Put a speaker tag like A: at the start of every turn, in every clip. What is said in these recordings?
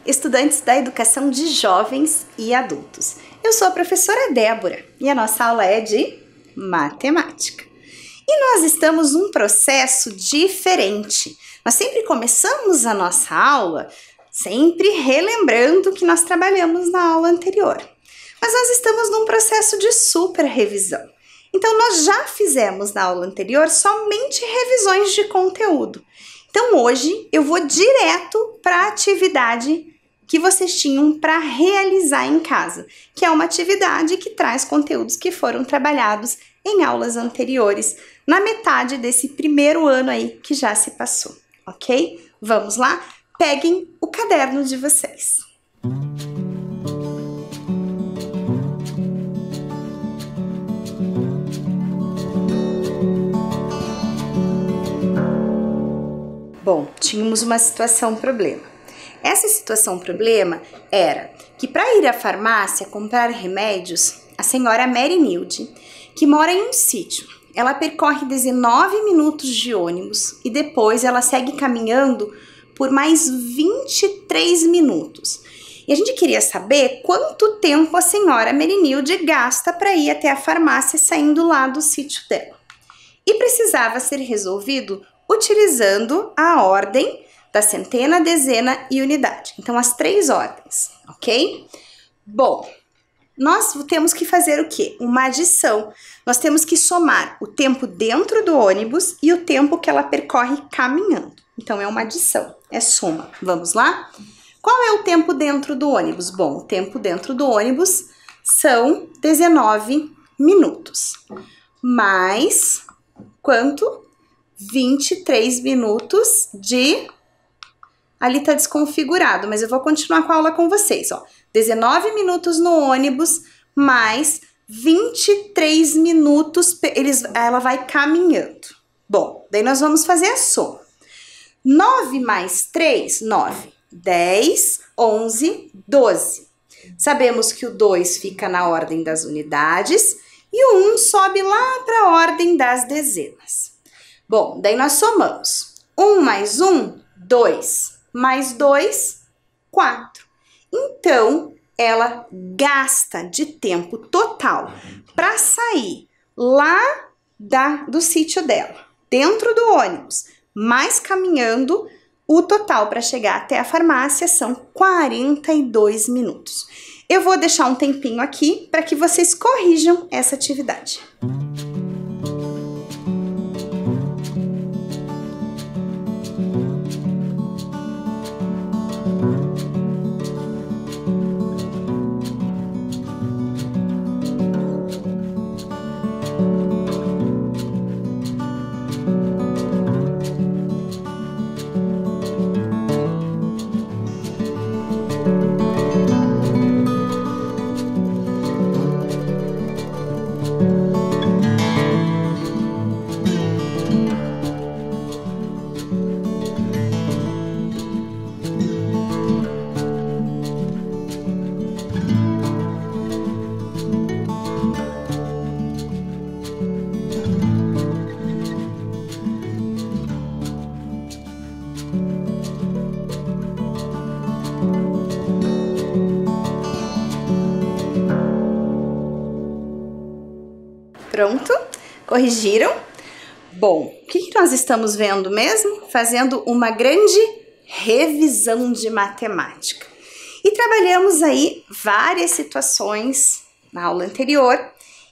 A: estudantes da educação de jovens e adultos. Eu sou a professora Débora e a nossa aula é de matemática. E nós estamos num processo diferente. Nós sempre começamos a nossa aula sempre relembrando o que nós trabalhamos na aula anterior. Mas nós estamos num processo de super revisão. Então, nós já fizemos na aula anterior somente revisões de conteúdo. Então, hoje eu vou direto para a atividade que vocês tinham para realizar em casa, que é uma atividade que traz conteúdos que foram trabalhados em aulas anteriores, na metade desse primeiro ano aí que já se passou, ok? Vamos lá? Peguem o caderno de vocês. Bom, tínhamos uma problema. Essa situação-problema era que para ir à farmácia comprar remédios, a senhora Mary Nilde, que mora em um sítio, ela percorre 19 minutos de ônibus e depois ela segue caminhando por mais 23 minutos. E a gente queria saber quanto tempo a senhora Mary Nilde gasta para ir até a farmácia saindo lá do sítio dela. E precisava ser resolvido utilizando a ordem da centena, dezena e unidade. Então, as 3 ordens, ok? Bom, nós temos que fazer o quê? Uma adição. Nós temos que somar o tempo dentro do ônibus e o tempo que ela percorre caminhando. Então, é uma adição, é soma. Vamos lá? Qual é o tempo dentro do ônibus? Bom, o tempo dentro do ônibus são 19 minutos. Mais quanto? 23 minutos de... Ali tá desconfigurado, mas eu vou continuar com a aula com vocês, ó. 19 minutos no ônibus, mais 23 minutos, ela vai caminhando. Bom, daí nós vamos fazer a soma. 9 mais 3, 9. 10, 11, 12. Sabemos que o 2 fica na ordem das unidades e o 1 sobe lá para a ordem das dezenas. Bom, daí nós somamos. 1 mais 1, 2. Mais 2, 4. Então, ela gasta de tempo total para sair lá do sítio dela, dentro do ônibus, mais caminhando, o total para chegar até a farmácia são 42 minutos. Eu vou deixar um tempinho aqui para que vocês corrijam essa atividade. Pronto? Corrigiram? Bom, o que nós estamos vendo mesmo? Fazendo uma grande revisão de matemática. E trabalhamos aí várias situações na aula anterior.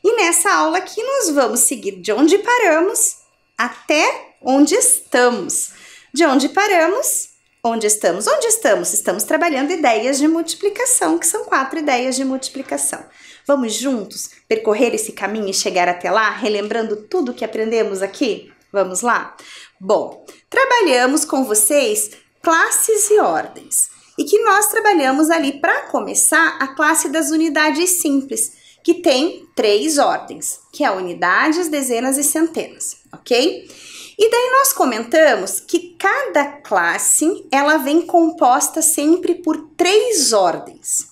A: E nessa aula aqui nós vamos seguir de onde paramos até onde estamos. De onde paramos, onde estamos? Onde estamos? Estamos trabalhando ideias de multiplicação, que são 4 ideias de multiplicação. Vamos juntos percorrer esse caminho e chegar até lá, relembrando tudo que aprendemos aqui? Vamos lá? Bom, trabalhamos com vocês classes e ordens. E que nós trabalhamos ali, para começar, a classe das unidades simples, que tem 3 ordens, que é a unidades, dezenas e centenas, ok? E daí nós comentamos que cada classe, ela vem composta sempre por 3 ordens,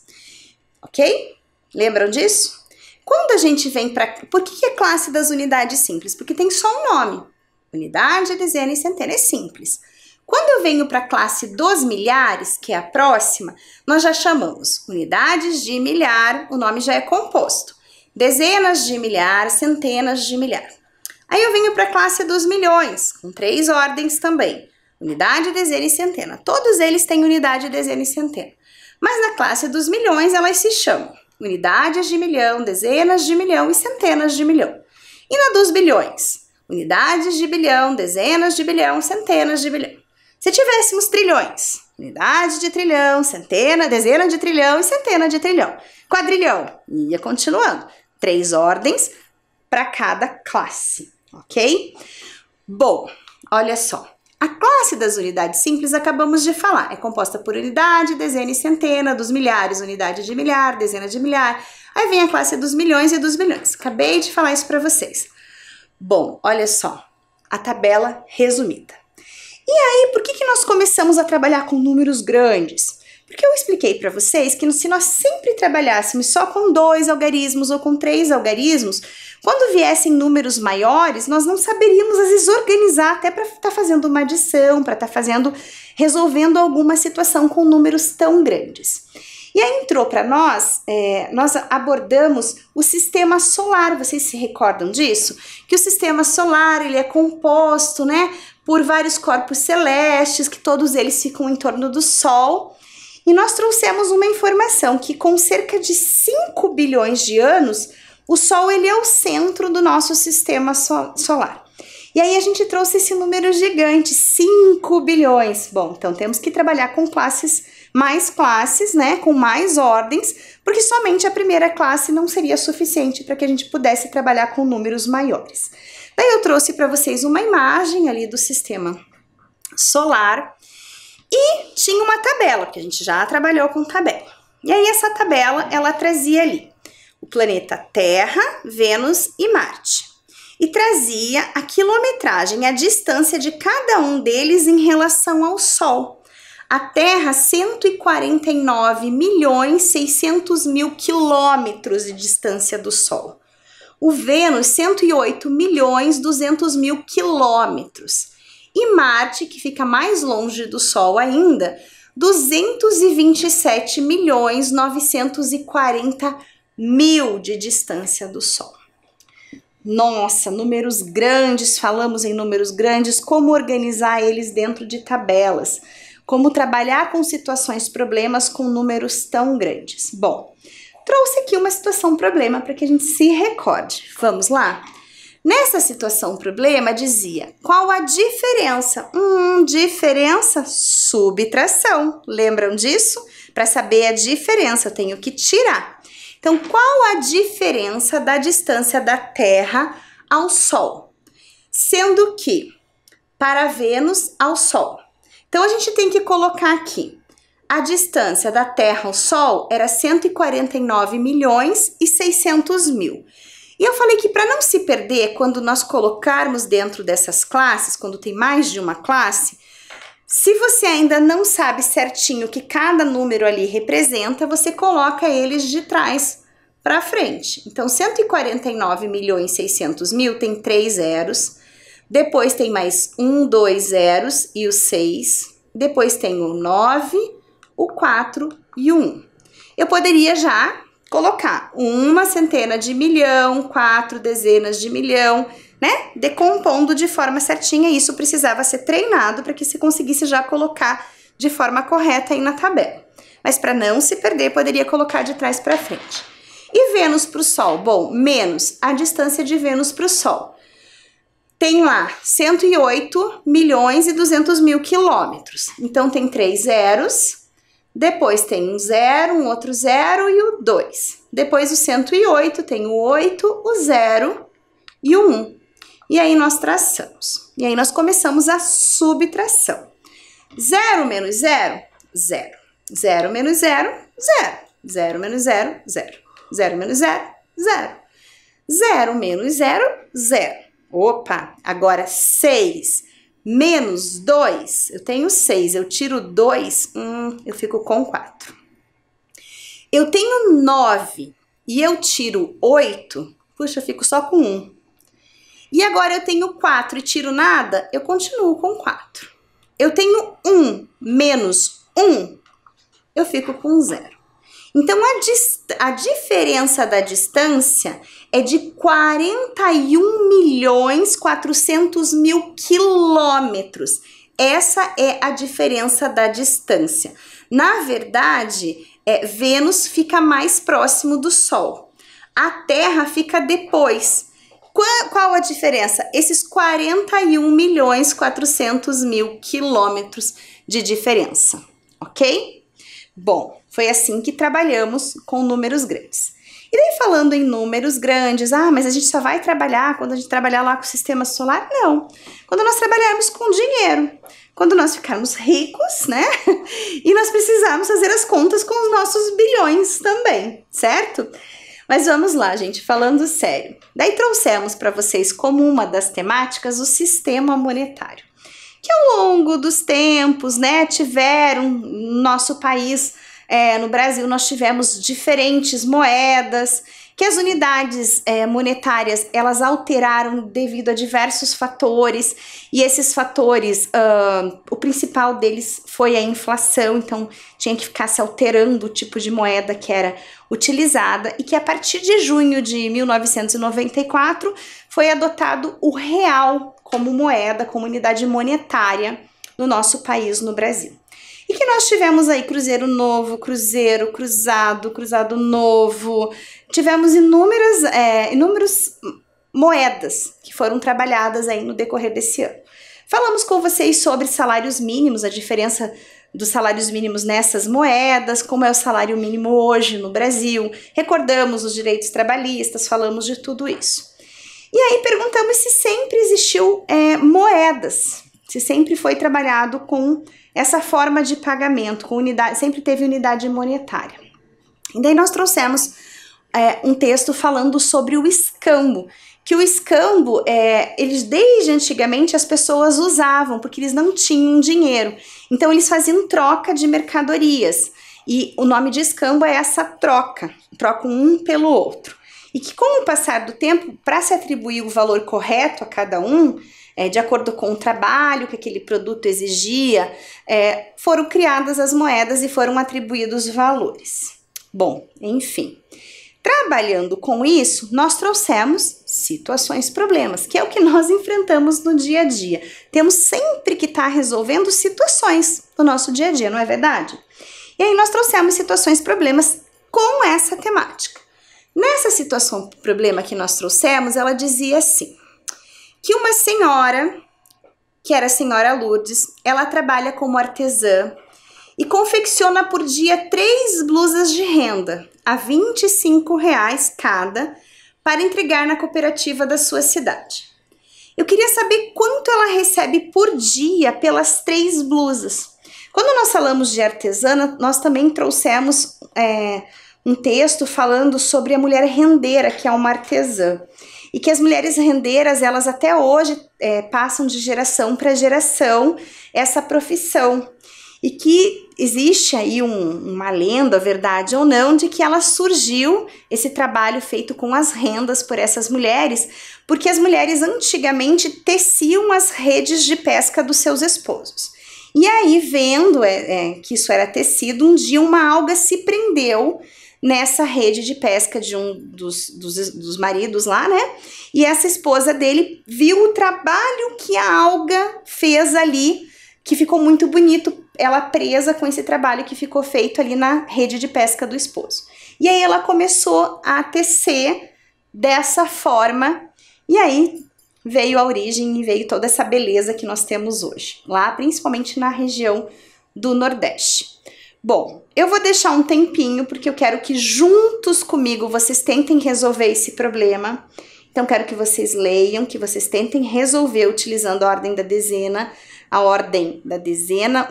A: ok? Lembram disso? Quando a gente vem para... Por que é classe das unidades simples? Porque tem só um nome. Unidade, dezena e centena. É simples. Quando eu venho para a classe dos milhares, que é a próxima, nós já chamamos unidades de milhar, o nome já é composto. Dezenas de milhar, centenas de milhar. Aí eu venho para a classe dos milhões, com 3 ordens também. Unidade, dezena e centena. Todos eles têm unidade, dezena e centena. Mas na classe dos milhões elas se chamam unidades de milhão, dezenas de milhão e centenas de milhão. E na dos bilhões? Unidades de bilhão, dezenas de bilhão, centenas de bilhão. Se tivéssemos trilhões, unidade de trilhão, centena, dezena de trilhão e centena de trilhão. Quadrilhão, ia continuando. 3 ordens para cada classe, ok? Bom, olha só. A classe das unidades simples acabamos de falar. É composta por unidade, dezena e centena, dos milhares, unidade de milhar, dezena de milhar. Aí vem a classe dos milhões e dos bilhões. Acabei de falar isso para vocês. Bom, olha só, a tabela resumida. E aí, por que nós começamos a trabalhar com números grandes? Porque eu expliquei para vocês que se nós sempre trabalhássemos só com 2 algarismos ou com 3 algarismos, quando viessem números maiores, nós não saberíamos às vezes organizar até para estar fazendo uma adição, para estar resolvendo alguma situação com números tão grandes. E aí entrou para nós abordamos o sistema solar. Vocês se recordam disso? Que o sistema solar ele é composto, né, por vários corpos celestes, que todos eles ficam em torno do Sol. E nós trouxemos uma informação que com cerca de 5 bilhões de anos, o Sol ele é o centro do nosso sistema solar. E aí a gente trouxe esse número gigante, 5 bilhões. Bom, então temos que trabalhar com mais classes, né, com mais ordens, porque somente a primeira classe não seria suficiente para que a gente pudesse trabalhar com números maiores. Daí eu trouxe para vocês uma imagem ali do sistema solar e tinha uma tabela, porque a gente já trabalhou com tabela. E aí essa tabela, ela trazia ali o planeta Terra, Vênus e Marte. E trazia a quilometragem, a distância de cada um deles em relação ao Sol. A Terra, 149.600.000 quilômetros de distância do Sol. O Vênus, 108.200.000 quilômetros. E Marte, que fica mais longe do Sol ainda, 227.940.000 de distância do Sol. Nossa, números grandes, falamos em números grandes, como organizar eles dentro de tabelas, como trabalhar com situações, problemas com números tão grandes. Bom, trouxe aqui uma situação problema para que a gente se recorde. Vamos lá? Nessa situação problema dizia, qual a diferença? Diferença, subtração. Lembram disso? Para saber a diferença, eu tenho que tirar. Então, qual a diferença da distância da Terra ao Sol? Sendo que, para Vênus ao Sol. Então, a gente tem que colocar aqui, a distância da Terra ao Sol era 149.600.000. E eu falei que para não se perder, quando nós colocarmos dentro dessas classes, quando tem mais de uma classe, se você ainda não sabe certinho o que cada número ali representa, você coloca eles de trás para frente. Então, 149.600.000 tem 3 zeros, depois tem mais 2 zeros e o 6, depois tem o 9, o 4 e o 1. Eu poderia já colocar 1 centena de milhão, 4 dezenas de milhão, né? Decompondo de forma certinha, isso precisava ser treinado para que se conseguisse já colocar de forma correta aí na tabela. Mas para não se perder, poderia colocar de trás para frente. E Vênus para o Sol? Bom, menos a distância de Vênus para o Sol. Tem lá 108.200.000 quilômetros. Então, tem 3 zeros, depois tem um 0, um outro 0 e o 2. Depois o 108, tem o 8, o 0 e o 1. E aí nós traçamos. E aí nós começamos a subtração. 0 menos 0, 0. 0 menos 0, 0. 0 menos 0, 0. 0 menos 0, 0. 0 menos 0, 0. Opa, agora 6 menos 2, eu tenho 6, eu tiro 2, eu fico com 4. Eu tenho 9 e eu tiro 8, puxa, eu fico só com 1. E agora eu tenho 4 e tiro nada, eu continuo com 4. eu tenho 1 menos 1, eu fico com 0. Então, a diferença da distância é de 41.400.000 quilômetros. Essa é a diferença da distância. Na verdade, Vênus fica mais próximo do Sol. A Terra fica depois. Qual a diferença? Esses 41.400.000 quilômetros de diferença, ok? Bom, foi assim que trabalhamos com números grandes. E daí falando em números grandes, mas a gente só vai trabalhar quando a gente trabalhar lá com o sistema solar? Não, quando nós trabalharmos com dinheiro, quando nós ficarmos ricos, né? E nós precisarmos fazer as contas com os nossos bilhões também, certo? Mas vamos lá, gente, falando sério. Daí trouxemos para vocês como uma das temáticas o sistema monetário, que ao longo dos tempos, né, tiveram no nosso país, no Brasil, nós tivemos diferentes moedas, que as unidades monetárias, elas alteraram devido a diversos fatores, e esses fatores, o principal deles foi a inflação, então tinha que ficar se alterando o tipo de moeda que era utilizada, e que a partir de junho de 1994 foi adotado o real como moeda, como unidade monetária no nosso país, no Brasil. E que nós tivemos aí cruzeiro novo, cruzeiro, cruzado, cruzado novo, tivemos inúmeras moedas que foram trabalhadas aí no decorrer desse ano. Falamos com vocês sobre salários mínimos, a diferença dos salários mínimos nessas moedas, como é o salário mínimo hoje no Brasil, recordamos os direitos trabalhistas, falamos de tudo isso. E aí perguntamos se sempre existiu moedas, se sempre foi trabalhado com essa forma de pagamento, com unidade, sempre teve unidade monetária. E daí nós trouxemos um texto falando sobre o escambo, que o escambo, eles desde antigamente as pessoas usavam, porque eles não tinham dinheiro, então eles faziam troca de mercadorias, e o nome de escambo é essa troca, trocam um pelo outro. E que com o passar do tempo, para se atribuir o valor correto a cada um, de acordo com o trabalho que aquele produto exigia, foram criadas as moedas e foram atribuídos valores. Bom, enfim, trabalhando com isso, nós trouxemos situações, problemas, que é o que nós enfrentamos no dia a dia. Temos sempre que estar resolvendo situações no nosso dia a dia, não é verdade? E aí nós trouxemos situações, problemas com essa temática. Nessa situação, problema que nós trouxemos, ela dizia assim, que uma senhora, que era a senhora Lourdes, ela trabalha como artesã e confecciona por dia 3 blusas de renda, a R$ 25,00 cada, para entregar na cooperativa da sua cidade. Eu queria saber quanto ela recebe por dia pelas 3 blusas. Quando nós falamos de artesã, nós também trouxemos um texto falando sobre a mulher rendeira, que é uma artesã. E que as mulheres rendeiras, elas até hoje passam de geração para geração essa profissão. E que existe aí uma lenda, verdade ou não, de que ela surgiu, esse trabalho feito com as rendas por essas mulheres, porque as mulheres antigamente teciam as redes de pesca dos seus esposos. E aí, vendo que isso era tecido, um dia uma alga se prendeu nessa rede de pesca de um dos maridos lá, né? E essa esposa dele viu o trabalho que a alga fez ali, que ficou muito bonito, ela presa com esse trabalho que ficou feito ali na rede de pesca do esposo. E aí ela começou a tecer dessa forma, e aí veio a origem e veio toda essa beleza que nós temos hoje, lá principalmente na região do Nordeste. Bom, eu vou deixar um tempinho porque eu quero que juntos comigo vocês tentem resolver esse problema. Então, quero que vocês leiam, que vocês tentem resolver utilizando a ordem da dezena,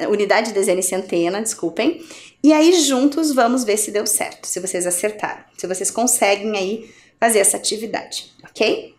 A: unidade, dezena e centena, desculpem. E aí, juntos, vamos ver se deu certo, se vocês acertaram, se vocês conseguem aí fazer essa atividade, ok?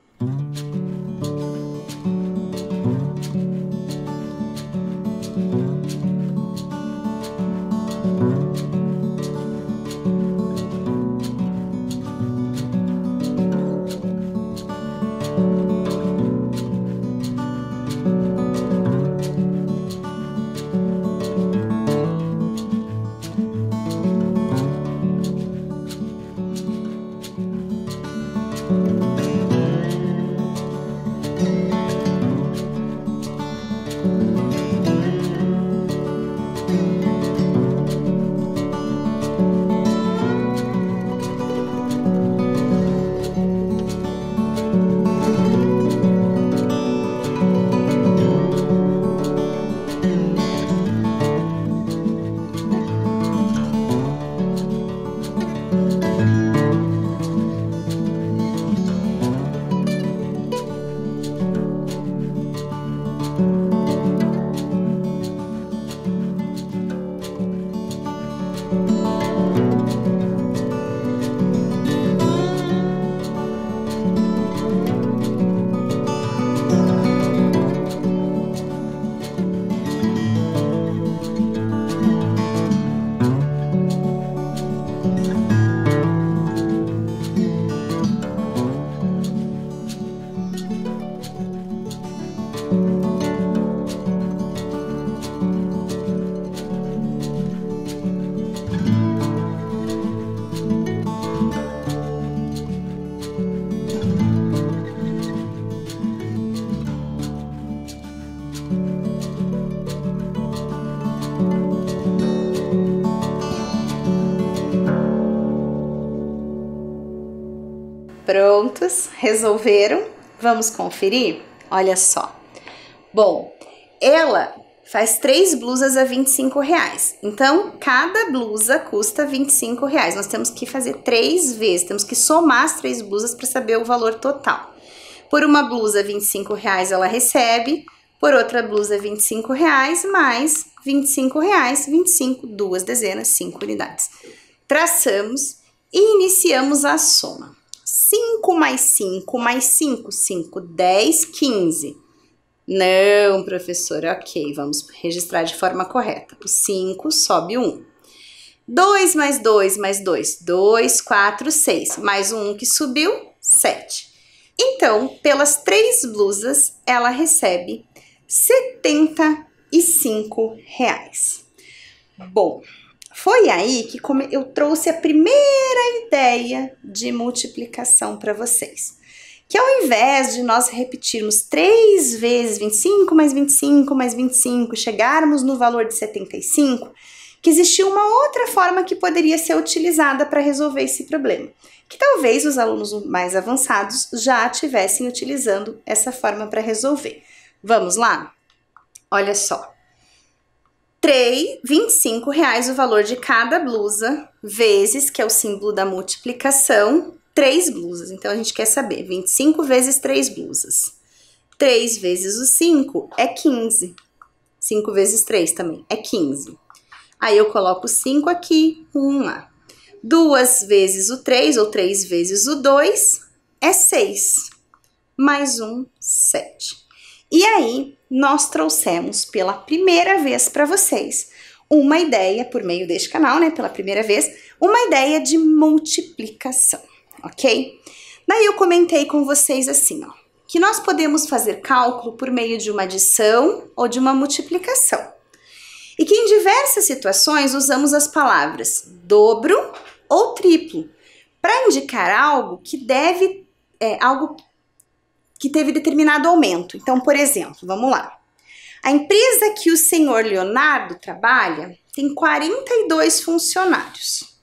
A: Prontos? Resolveram? Vamos conferir? Olha só. Bom, ela faz 3 blusas a R$25. Então, cada blusa custa R$25. Nós temos que fazer 3 vezes, temos que somar as 3 blusas para saber o valor total. Por uma blusa, R$25 ela recebe, por outra blusa, R$25, mais R$25, 25, 2 dezenas, 5 unidades. Traçamos e iniciamos a soma. 5 mais 5 mais 5, 5, 10, 15. Não, professora, ok, vamos registrar de forma correta. O 5 sobe 1. 2 mais 2 mais 2, 2, 4, 6. Mais um que subiu, 7. Então, pelas 3 blusas, ela recebe R$75. Bom, foi aí que eu trouxe a primeira ideia de multiplicação para vocês. Que ao invés de nós repetirmos 3 vezes 25 mais 25 mais 25, chegarmos no valor de 75, que existia uma outra forma que poderia ser utilizada para resolver esse problema. Que talvez os alunos mais avançados já estivessem utilizando essa forma para resolver. Vamos lá? Olha só. R$25 o valor de cada blusa, vezes, que é o símbolo da multiplicação, 3 blusas. Então, a gente quer saber 25 vezes 3 blusas. 3 vezes o 5 é 15. 5 vezes 3 também é 15. Aí, eu coloco 5 aqui, 1 lá. 2 vezes o 3, ou 3 vezes o 2, é 6. Mais 1, 7. E aí, nós trouxemos pela primeira vez para vocês uma ideia, por meio deste canal, né, pela primeira vez, uma ideia de multiplicação, ok? Daí eu comentei com vocês assim, ó, que nós podemos fazer cálculo por meio de uma adição ou de uma multiplicação. E que em diversas situações usamos as palavras dobro ou triplo para indicar algo que que teve determinado aumento. Então, por exemplo, vamos lá. A empresa que o senhor Leonardo trabalha tem 42 funcionários.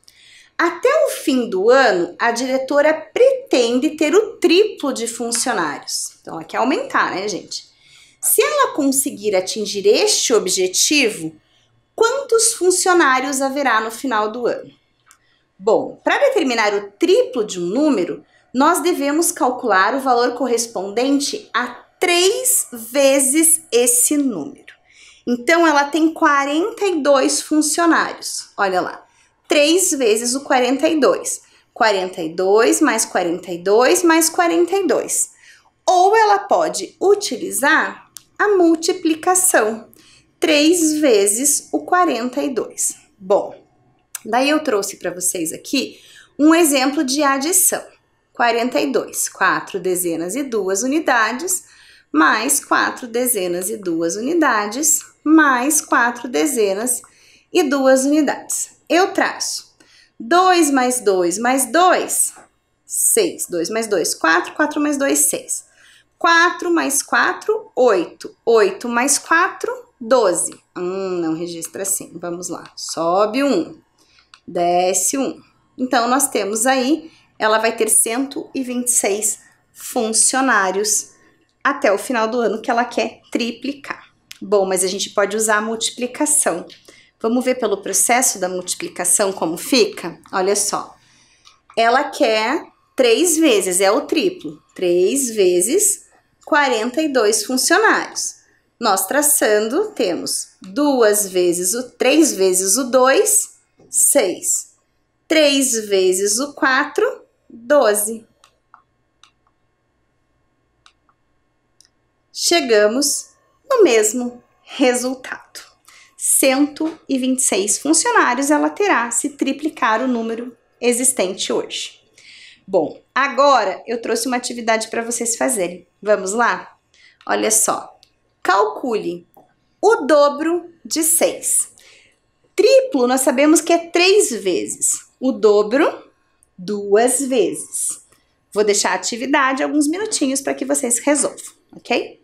A: Até o fim do ano, a diretora pretende ter o triplo de funcionários. Então, ela quer aumentar, né, gente? Se ela conseguir atingir este objetivo, quantos funcionários haverá no final do ano? Bom, para determinar o triplo de um número, nós devemos calcular o valor correspondente a 3 vezes esse número. Então, ela tem 42 funcionários. Olha lá, 3 vezes o 42. 42 mais 42 mais 42. Ou ela pode utilizar a multiplicação. 3 vezes o 42. Bom, daí eu trouxe para vocês aqui um exemplo de adição. 42, 4 dezenas e 2 unidades, mais 4 dezenas e 2 unidades, mais 4 dezenas e 2 unidades. Eu traço 2 mais 2 mais 2, 6. 2 mais 2, 4. 4 mais 2, 6. 4 mais 4, 8. 8 mais 4, 12. Não registra assim. Vamos lá. Sobe 1, desce 1. Então, nós temos aí, ela vai ter 126 funcionários até o final do ano que ela quer triplicar. Bom, mas a gente pode usar a multiplicação. Vamos ver pelo processo da multiplicação como fica? Olha só. Ela quer 3 vezes, é o triplo. 3 vezes 42 funcionários. Nós traçando, temos 3 vezes o 2, 6. 3 vezes o 4, 12. Chegamos no mesmo resultado. 126 funcionários ela terá se triplicar o número existente hoje. Bom, agora eu trouxe uma atividade para vocês fazerem. Vamos lá? Olha só. Calcule o dobro de 6. Triplo, nós sabemos que é 3 vezes. O dobro, 2 vezes. Vou deixar a atividade alguns minutinhos para que vocês resolvam, ok?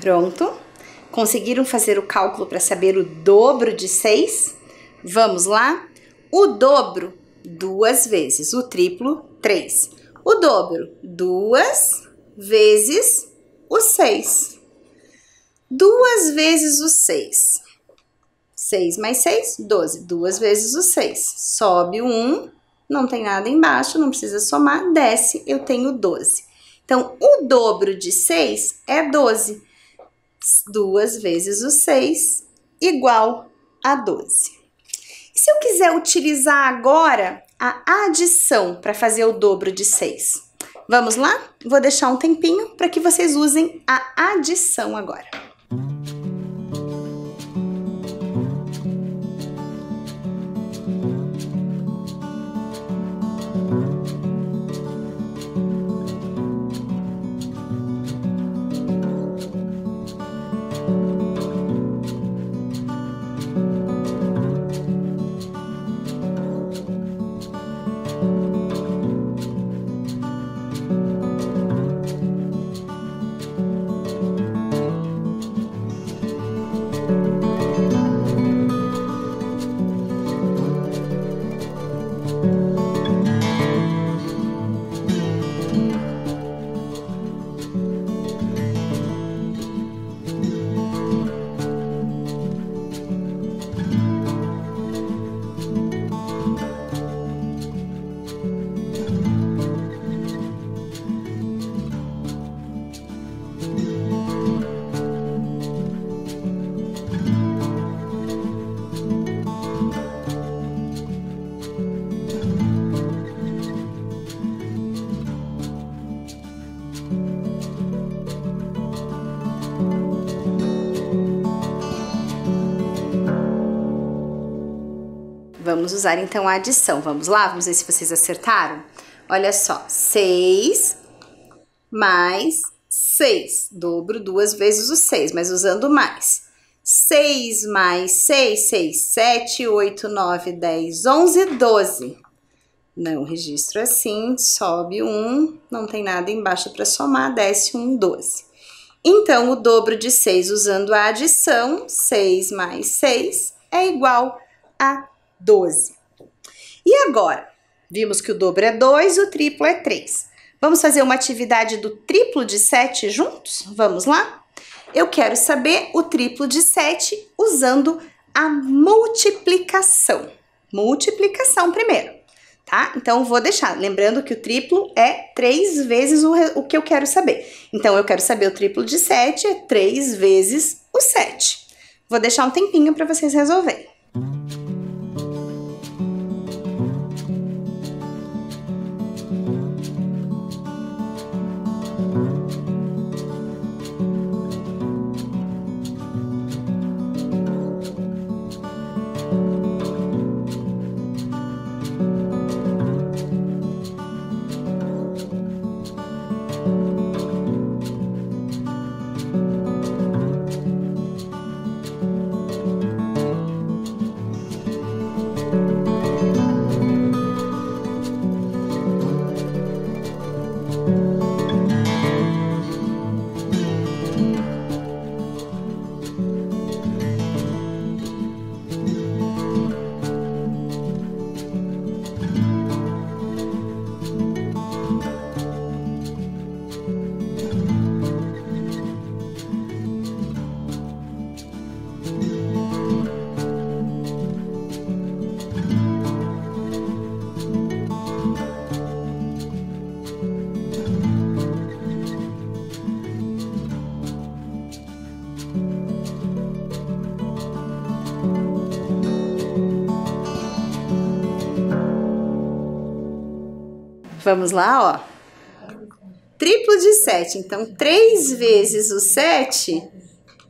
A: Pronto? Conseguiram fazer o cálculo para saber o dobro de 6? Vamos lá? O dobro, 2 vezes. O triplo, 3. O dobro, 2 vezes o 6. 2 vezes o 6. 6 mais 6, 12. 2 vezes o 6. Sobe o 1, não tem nada embaixo, não precisa somar, desce, eu tenho 12. Então, o dobro de 6 é 12. 2 vezes o 6 igual a 12. E se eu quiser utilizar agora a adição para fazer o dobro de 6? Vamos lá? Vou deixar um tempinho para que vocês usem a adição agora. Vamos usar então a adição. Vamos lá? Vamos ver se vocês acertaram? Olha só, 6 mais 6. Dobro 2 vezes o 6, mas usando mais. 6 mais 6, 6, 7, 8, 9, 10, 11, 12. Não registro assim, sobe 1, não tem nada embaixo para somar, desce 1, 12. Então, o dobro de 6 usando a adição, 6 mais 6 é igual a 12. E agora, vimos que o dobro é 2, o triplo é 3. Vamos fazer uma atividade do triplo de 7 juntos? Vamos lá? Eu quero saber o triplo de 7 usando a multiplicação. Multiplicação primeiro, tá? Então, vou deixar, lembrando que o triplo é 3 vezes o que eu quero saber. Então, eu quero saber o triplo de 7 é 3 vezes o 7. Vou deixar um tempinho para vocês resolverem. Vamos lá, ó. Triplo de 7. Então, 3 vezes o 7,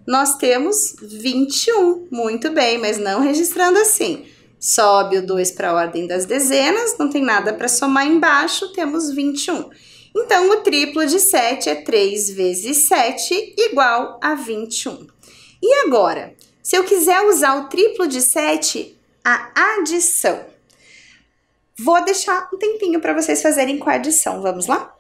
A: nós temos 21. Muito bem, mas não registrando assim. Sobe o 2 para a ordem das dezenas, não tem nada para somar embaixo, temos 21. Então, o triplo de 7 é 3 vezes 7 igual a 21. E agora, se eu quiser usar o triplo de 7, a adição. Vou deixar um tempinho para vocês fazerem com a adição. Vamos lá?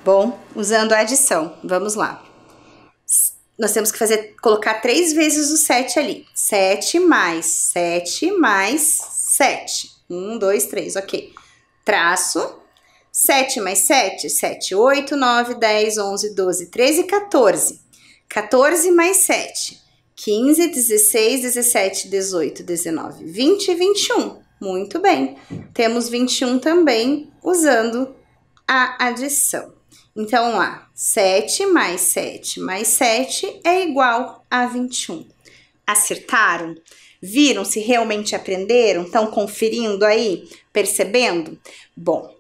A: Bom, usando a adição, vamos lá. Nós temos que colocar 3 vezes o 7 ali. 7 mais 7 mais 7. 1, 2, 3, ok. Traço. 7 mais 7, 7, 8, 9, 10, 11, 12, 13, 14. 14 mais 7, 15, 16, 17, 18, 19, 20 e 21. Muito bem. Temos 21 também usando a adição. Então, vamos lá, 7 mais 7 mais 7 é igual a 21. Acertaram? Viram se realmente aprenderam? Estão conferindo aí? Percebendo? Bom,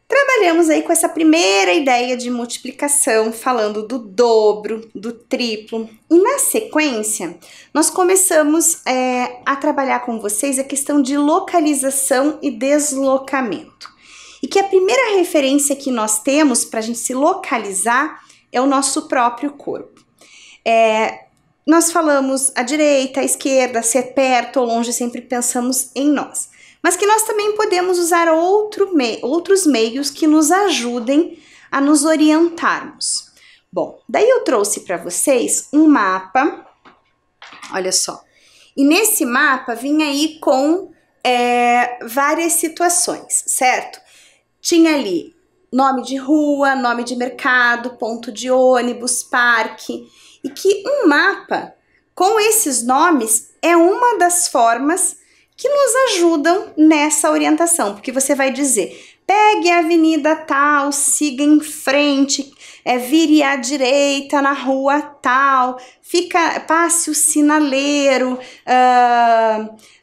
A: trabalhamos aí com essa primeira ideia de multiplicação, falando do dobro, do triplo. E na sequência, nós começamos a trabalhar com vocês a questão de localização e deslocamento. E que a primeira referência que nós temos para a gente se localizar é o nosso próprio corpo. Nós falamos à direita, à esquerda, se é perto ou longe, sempre pensamos em nós. Mas que nós também podemos usar outros meios que nos ajudem a nos orientarmos. Bom, daí eu trouxe para vocês um mapa, olha só. E nesse mapa vinha aí com várias situações, certo? Tinha ali nome de rua, nome de mercado, ponto de ônibus, parque. E que um mapa com esses nomes é uma das formas que nos ajudam nessa orientação. Porque você vai dizer, pegue a avenida tal, siga em frente, vire à direita na rua tal, passe o sinaleiro,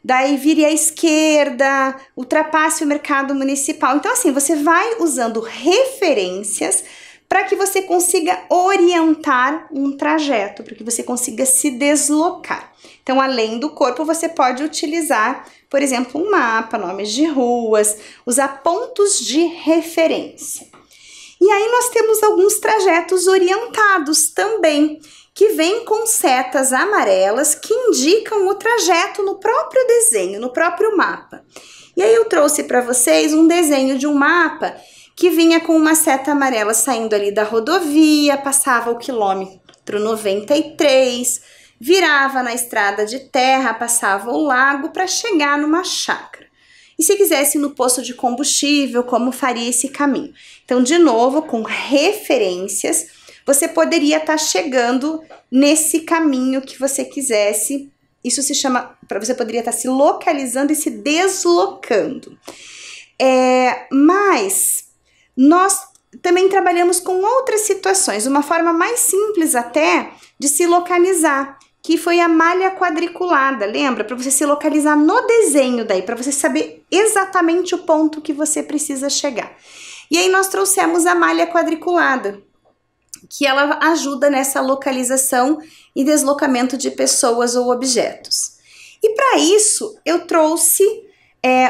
A: daí vire à esquerda, ultrapasse o mercado municipal. Então, assim, você vai usando referências para que você consiga orientar um trajeto, para que você consiga se deslocar. Então, além do corpo, você pode utilizar, por exemplo, um mapa, nomes de ruas, usar pontos de referência. E aí nós temos alguns trajetos orientados também, que vêm com setas amarelas que indicam o trajeto no próprio desenho, no próprio mapa. E aí eu trouxe para vocês um desenho de um mapa que vinha com uma seta amarela saindo ali da rodovia, passava o quilômetro 93, virava na estrada de terra, passava o lago para chegar numa chácara. E se quisesse ir no posto de combustível, como faria esse caminho? Então, de novo, com referências, você poderia estar chegando nesse caminho que você quisesse. Isso se chama, você poderia estar se localizando e se deslocando. Mas nós também trabalhamos com outras situações, uma forma mais simples até de se localizar, que foi a malha quadriculada, lembra? Para você se localizar no desenho daí, para você saber exatamente o ponto que você precisa chegar. E aí nós trouxemos a malha quadriculada, que ela ajuda nessa localização e deslocamento de pessoas ou objetos. E para isso eu trouxe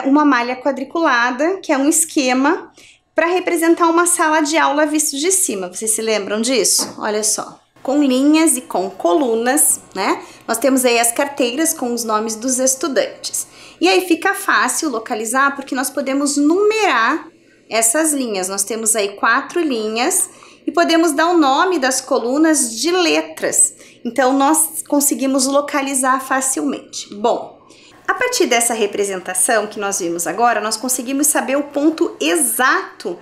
A: uma malha quadriculada, que é um esquema para representar uma sala de aula visto de cima. Vocês se lembram disso? Olha só. Com linhas e com colunas, né? Nós temos aí as carteiras com os nomes dos estudantes. E aí fica fácil localizar porque nós podemos numerar essas linhas. Nós temos aí 4 linhas e podemos dar o nome das colunas de letras. Então, nós conseguimos localizar facilmente. Bom, a partir dessa representação que nós vimos agora, nós conseguimos saber o ponto exato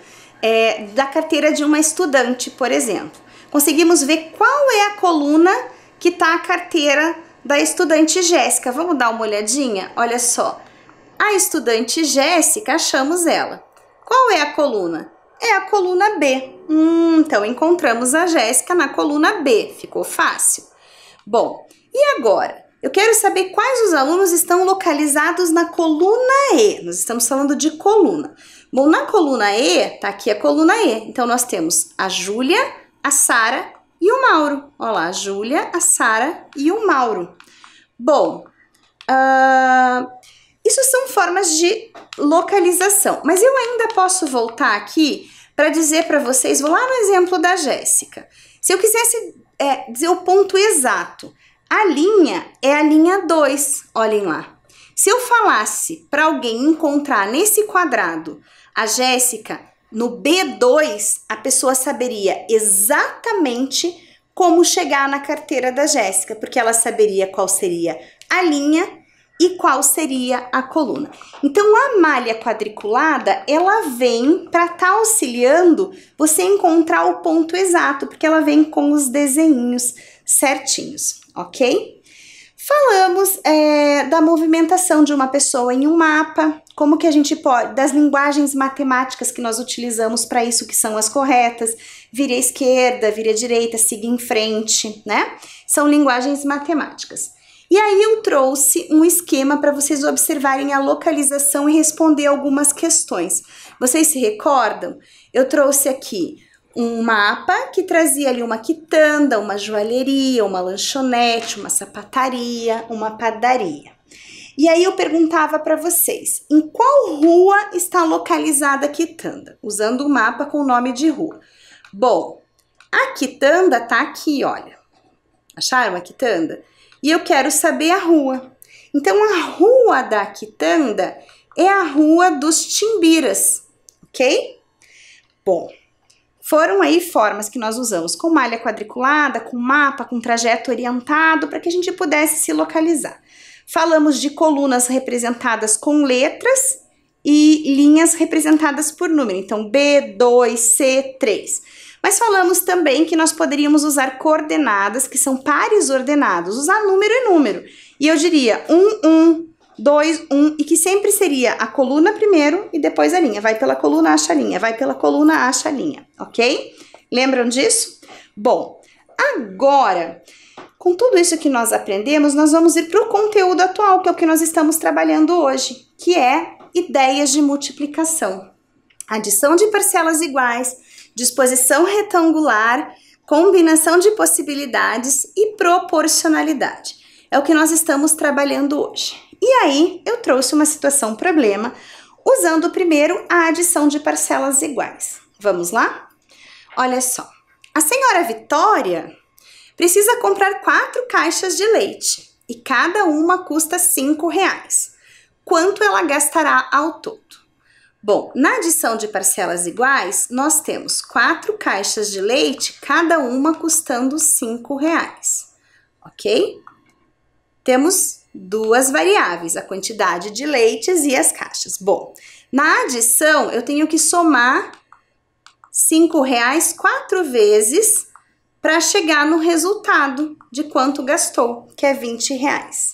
A: da carteira de uma estudante, por exemplo. Conseguimos ver qual é a coluna que está a carteira da estudante Jéssica. Vamos dar uma olhadinha? Olha só. A estudante Jéssica, achamos ela. Qual é a coluna? É a coluna B. Então, encontramos a Jéssica na coluna B. Ficou fácil? Bom, e agora? Eu quero saber quais os alunos estão localizados na coluna E. Nós estamos falando de coluna. Bom, na coluna E, tá aqui a coluna E. Então, nós temos a Júlia, a Sara e o Mauro. Olha lá, a Júlia, a Sara e o Mauro. Bom, isso são formas de localização. Mas eu ainda posso voltar aqui para dizer para vocês, vou lá no exemplo da Jéssica. Se eu quisesse dizer o ponto exato, a linha é a linha 2, olhem lá. Se eu falasse para alguém encontrar nesse quadrado a Jéssica no B2, a pessoa saberia exatamente como chegar na carteira da Jéssica, porque ela saberia qual seria a linha e qual seria a coluna. Então, a malha quadriculada, ela vem para estar auxiliando você encontrar o ponto exato, porque ela vem com os desenhinhos certinhos, ok? Falamos da movimentação de uma pessoa em um mapa, como que a gente pode, das linguagens matemáticas que nós utilizamos para isso, que são as corretas, vire à esquerda, vire à direita, siga em frente, né? São linguagens matemáticas. E aí eu trouxe um esquema para vocês observarem a localização e responder algumas questões. Vocês se recordam? Eu trouxe aqui um mapa que trazia ali uma quitanda, uma joalheria, uma lanchonete, uma sapataria, uma padaria. E aí eu perguntava para vocês, em qual rua está localizada a quitanda? Usando o mapa com o nome de rua. Bom, a quitanda tá aqui, olha. Acharam a quitanda? E eu quero saber a rua. Então, a rua da quitanda é a Rua dos Timbiras, ok? Bom, foram aí formas que nós usamos com malha quadriculada, com mapa, com trajeto orientado, para que a gente pudesse se localizar. Falamos de colunas representadas com letras e linhas representadas por número, então B2, C3. Mas falamos também que nós poderíamos usar coordenadas, que são pares ordenados, usar número e número. E eu diria 1, 1, 2, 1, e que sempre seria a coluna primeiro e depois a linha. Vai pela coluna, acha a linha. Vai pela coluna, acha a linha. Ok? Lembram disso? Bom, agora, com tudo isso que nós aprendemos, nós vamos ir para o conteúdo atual, que é o que nós estamos trabalhando hoje, que é ideias de multiplicação. Adição de parcelas iguais, disposição retangular, combinação de possibilidades e proporcionalidade. É o que nós estamos trabalhando hoje. E aí, eu trouxe uma situação problema, usando primeiro a adição de parcelas iguais. Vamos lá? Olha só, a senhora Vitória precisa comprar 4 caixas de leite e cada uma custa R$5. Quanto ela gastará ao todo? Bom, na adição de parcelas iguais, nós temos 4 caixas de leite, cada uma custando R$5, ok? Temos 2 variáveis, a quantidade de leites e as caixas. Bom, na adição, eu tenho que somar R$5 4 vezes para chegar no resultado de quanto gastou, que é R$20.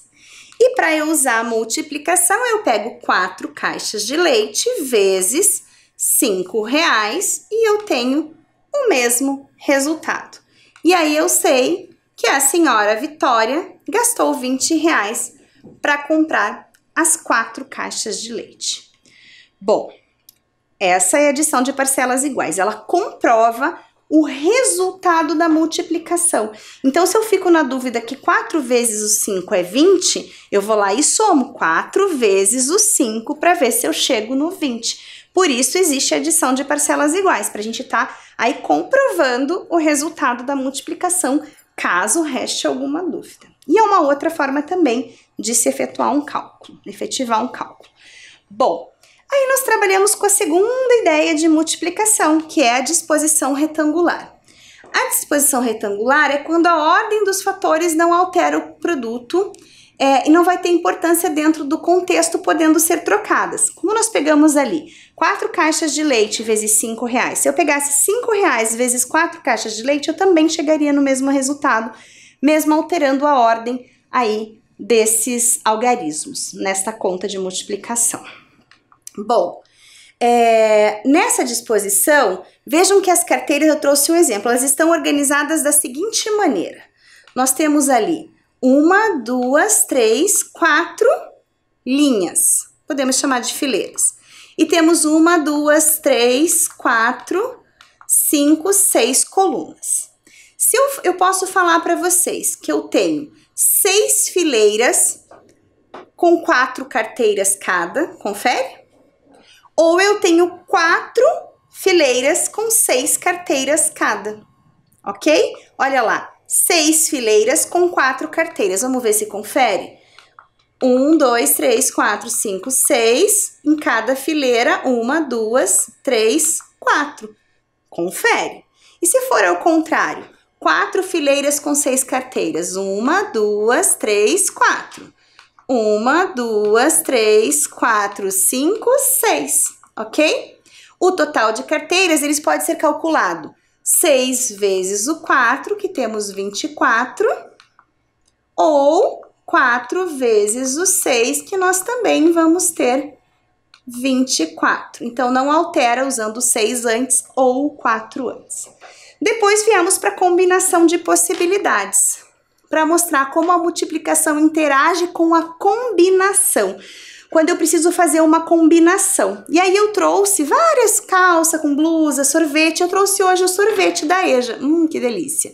A: E para eu usar a multiplicação, eu pego 4 caixas de leite vezes R$5 e eu tenho o mesmo resultado. E aí eu sei que a senhora Vitória gastou R$20 para comprar as 4 caixas de leite. Bom, essa é a adição de parcelas iguais. Ela comprova o resultado da multiplicação. Então, se eu fico na dúvida que 4 vezes o 5 é 20, eu vou lá e somo 4 vezes o 5 para ver se eu chego no 20. Por isso, existe a adição de parcelas iguais, para a gente estar aí comprovando o resultado da multiplicação, caso reste alguma dúvida. E é uma outra forma também de se efetivar um cálculo. Bom, aí nós trabalhamos com a segunda ideia de multiplicação, que é a disposição retangular. A disposição retangular é quando a ordem dos fatores não altera o produto e não vai ter importância dentro do contexto, podendo ser trocadas. Como nós pegamos ali 4 caixas de leite vezes R$5, se eu pegasse R$5 vezes 4 caixas de leite, eu também chegaria no mesmo resultado, mesmo alterando a ordem aí desses algarismos, nesta conta de multiplicação. Bom, nessa disposição, vejam que as carteiras, eu trouxe um exemplo, elas estão organizadas da seguinte maneira. Nós temos ali 1, 2, 3, 4 linhas, podemos chamar de fileiras. E temos 1, 2, 3, 4, 5, 6 colunas. Se eu posso falar para vocês que eu tenho 6 fileiras com 4 carteiras cada, confere? Ou eu tenho 4 fileiras com 6 carteiras cada, ok? Olha lá, 6 fileiras com 4 carteiras, vamos ver se confere? 1, 2, 3, 4, 5, 6, em cada fileira, 1, 2, 3, 4, confere. E se for ao contrário, 4 fileiras com 6 carteiras, 1, 2, 3, 4. 1, 2, 3, 4, 5, 6, ok? O total de carteiras, eles pode ser calculado 6 vezes o 4, que temos 24, ou 4 vezes o 6, que nós também vamos ter 24. Então, não altera usando o 6 antes ou o 4 antes. Depois viemos para a combinação de possibilidades, para mostrar como a multiplicação interage com a combinação, quando eu preciso fazer uma combinação. E aí eu trouxe várias calças com blusa, sorvete, eu trouxe hoje o sorvete da EJA, que delícia.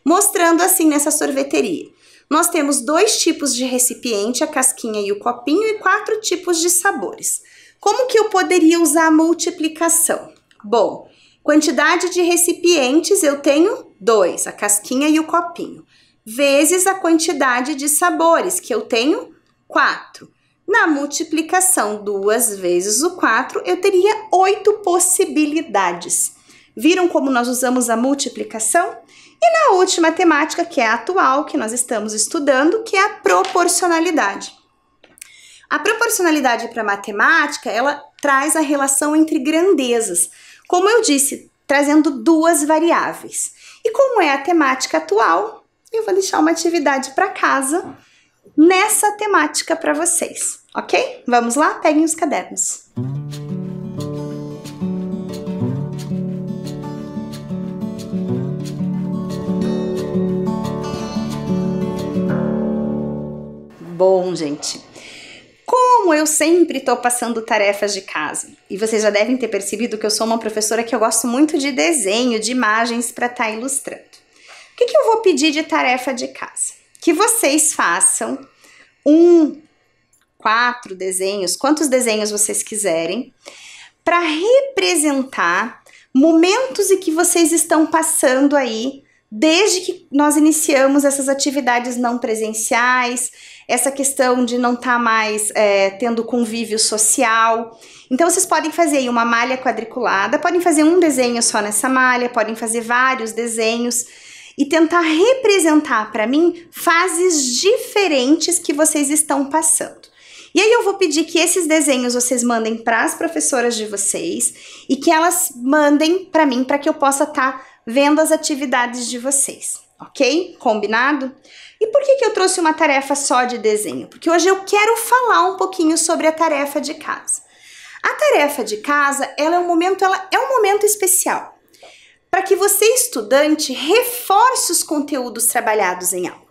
A: Mostrando assim nessa sorveteria. Nós temos 2 tipos de recipiente, a casquinha e o copinho, e 4 tipos de sabores. Como que eu poderia usar a multiplicação? Bom, quantidade de recipientes eu tenho 2, a casquinha e o copinho, vezes a quantidade de sabores, que eu tenho 4. Na multiplicação, 2 vezes o 4, eu teria 8 possibilidades. Viram como nós usamos a multiplicação? E na última temática, que é a atual, que nós estamos estudando, que é a proporcionalidade. A proporcionalidade para matemática, ela traz a relação entre grandezas. Como eu disse, trazendo 2 variáveis. E como é a temática atual, eu vou deixar uma atividade para casa nessa temática para vocês, ok? Vamos lá? Peguem os cadernos. Bom, gente, como eu sempre estou passando tarefas de casa, e vocês já devem ter percebido que eu sou uma professora que eu gosto muito de desenho, de imagens para estar ilustrando. O que eu vou pedir de tarefa de casa? Que vocês façam 4 desenhos, quantos desenhos vocês quiserem, para representar momentos em que vocês estão passando aí, desde que nós iniciamos essas atividades não presenciais, essa questão de não estar mais tendo convívio social. Então, vocês podem fazer aí uma malha quadriculada, podem fazer um desenho só nessa malha, podem fazer vários desenhos e tentar representar para mim fases diferentes que vocês estão passando. E aí eu vou pedir que esses desenhos vocês mandem para as professoras de vocês e que elas mandem para mim para que eu possa estar vendo as atividades de vocês, ok? Combinado? E por que eu trouxe uma tarefa só de desenho? Porque hoje eu quero falar um pouquinho sobre a tarefa de casa. A tarefa de casa, ela é um momento especial para que você, estudante, reforce os conteúdos trabalhados em aula.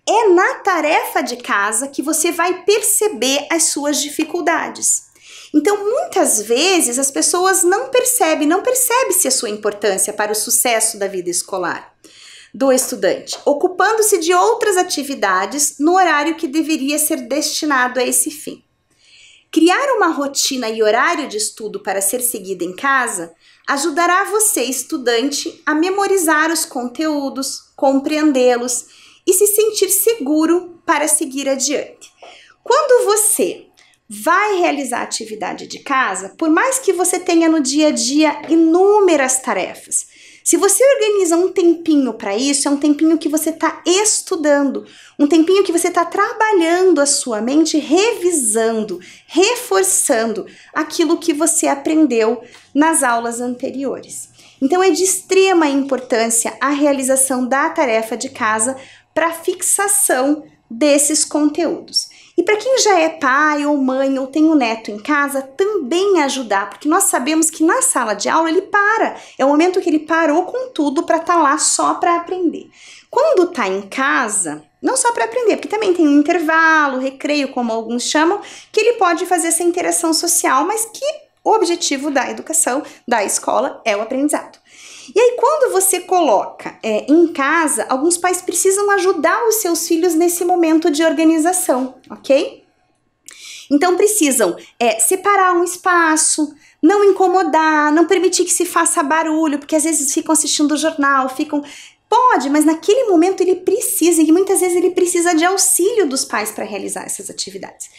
A: É na tarefa de casa que você vai perceber as suas dificuldades. Então, muitas vezes, as pessoas não percebe-se a sua importância para o sucesso da vida escolar do estudante, ocupando-se de outras atividades no horário que deveria ser destinado a esse fim. Criar uma rotina e horário de estudo para ser seguida em casa ajudará você, estudante, a memorizar os conteúdos, compreendê-los e se sentir seguro para seguir adiante. Quando você vai realizar a atividade de casa, por mais que você tenha no dia a dia inúmeras tarefas, Se você organiza um tempinho para isso, é um tempinho que você está estudando, um tempinho que você está trabalhando a sua mente, revisando, reforçando aquilo que você aprendeu nas aulas anteriores. Então é de extrema importância a realização da tarefa de casa para fixação desses conteúdos. E para quem já é pai ou mãe ou tem um neto em casa, também ajudar, porque nós sabemos que na sala de aula ele para, é o momento que ele parou com tudo para estar lá só para aprender. Quando está em casa, não só para aprender, porque também tem um intervalo, recreio, como alguns chamam, que ele pode fazer essa interação social, mas que o objetivo da educação, da escola, é o aprendizado. E aí, quando você coloca em casa, alguns pais precisam ajudar os seus filhos nesse momento de organização, ok? Então, precisam separar um espaço, não incomodar, não permitir que se faça barulho, porque às vezes ficam assistindo o jornal, Pode, mas naquele momento ele precisa, e muitas vezes ele precisa de auxílio dos pais para realizar essas atividades.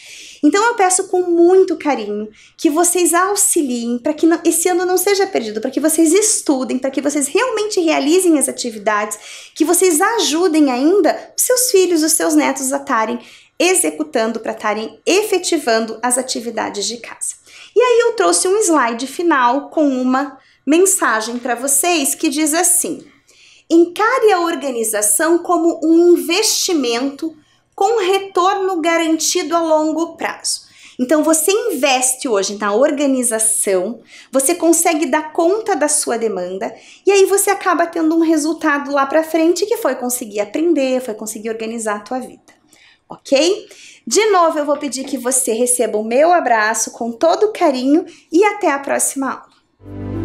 A: Então eu peço com muito carinho que vocês auxiliem para que esse ano não seja perdido, para que vocês estudem, para que vocês realmente realizem as atividades, que vocês ajudem ainda os seus filhos, os seus netos a estarem executando, para estarem efetivando as atividades de casa. E aí eu trouxe um slide final com uma mensagem para vocês que diz assim: encare a organização como um investimento com retorno garantido a longo prazo. Então, você investe hoje na organização, você consegue dar conta da sua demanda e aí você acaba tendo um resultado lá para frente que foi conseguir aprender, foi conseguir organizar a tua vida, ok? De novo, eu vou pedir que você receba o meu abraço com todo carinho e até a próxima aula.